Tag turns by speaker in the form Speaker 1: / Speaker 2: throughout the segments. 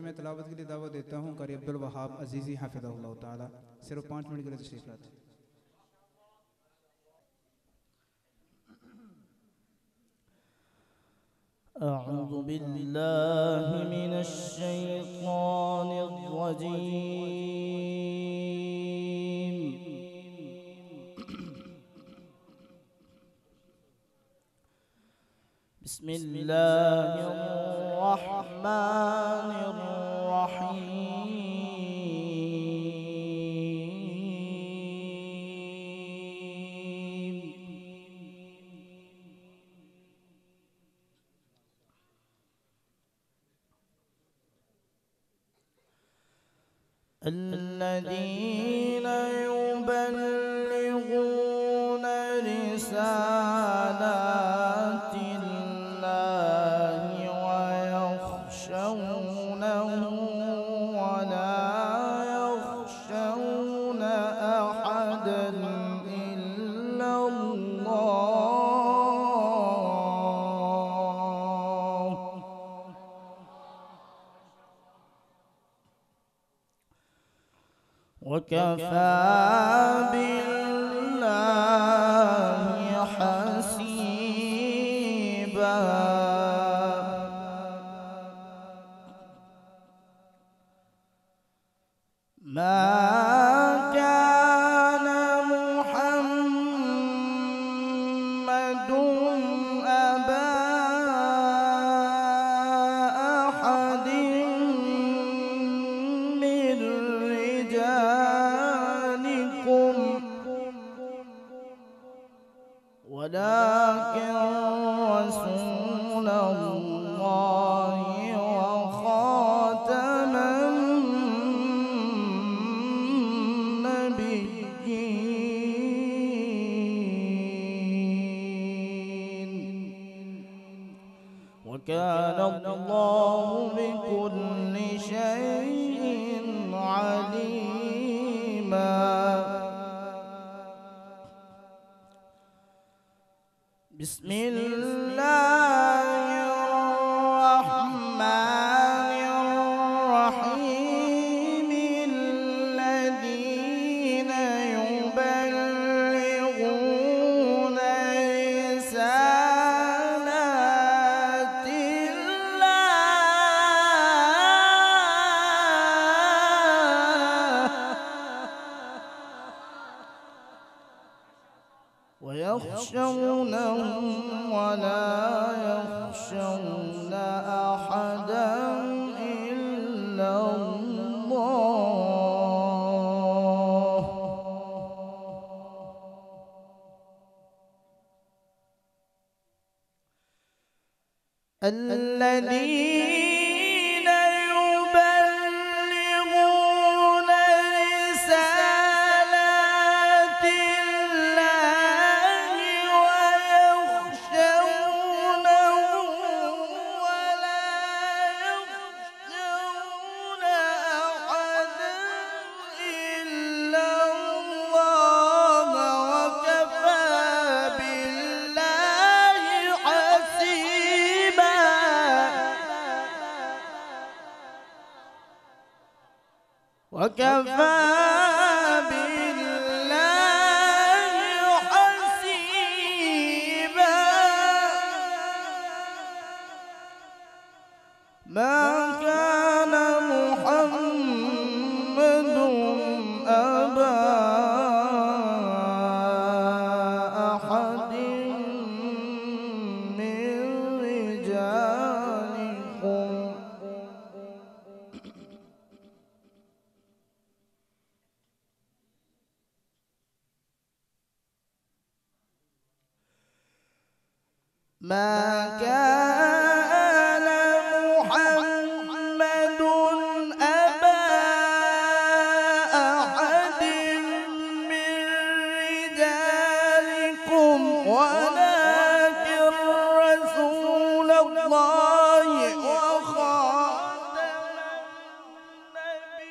Speaker 1: मैं तिलावत के लिए दावत देता हूँ कारी अब्दुल वहाब अजीज़ी हाफिज़हुल्लाह ताला, सिर्फ 5 मिनट के लिए तशरीफ़ लाते।
Speaker 2: अऊज़ु बिल्लाहि मिनश शैतानिर रजीम। बिस्मिल्लाहिर रहमानिर रहीम। الذين يبلغون رسالات الله ويخشونه ولا يخشون أحدا إلا الله وكفى بالله حسيبا ما كان محمد أبا أحد من رجالكم ولكن رسول الله وخاتم النبيين وكان الله بكل شيء عليما. بسم الله الرحمن الرحيم. الذين يبلغون رسالات الله ويخشونه ولا يخشون أحدا إلا الله الذين يبلغون رسالات الله ويخشونه ولا يخشون أحدا إلا الله وكفى بالله حسيبا. وكفى بالله حسيبا. ما كان محمد أبا أحد من رجالكم ما كان محمد أبا أحد من رجالكم ولكن رسول الله وخاتم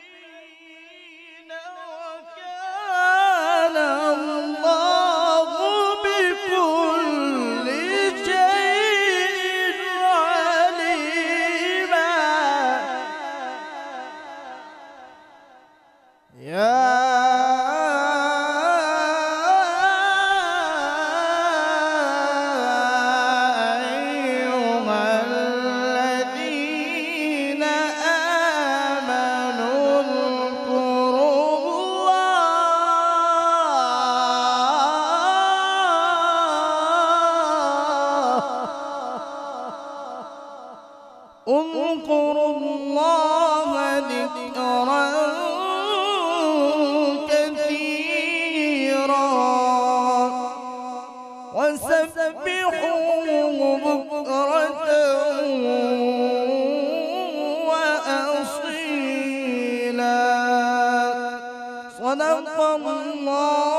Speaker 2: النبيين وكان الله بكل شيء اذكروا الله ذكرا كثيرا وسبحوه بكرة وأصيلا. صدق الله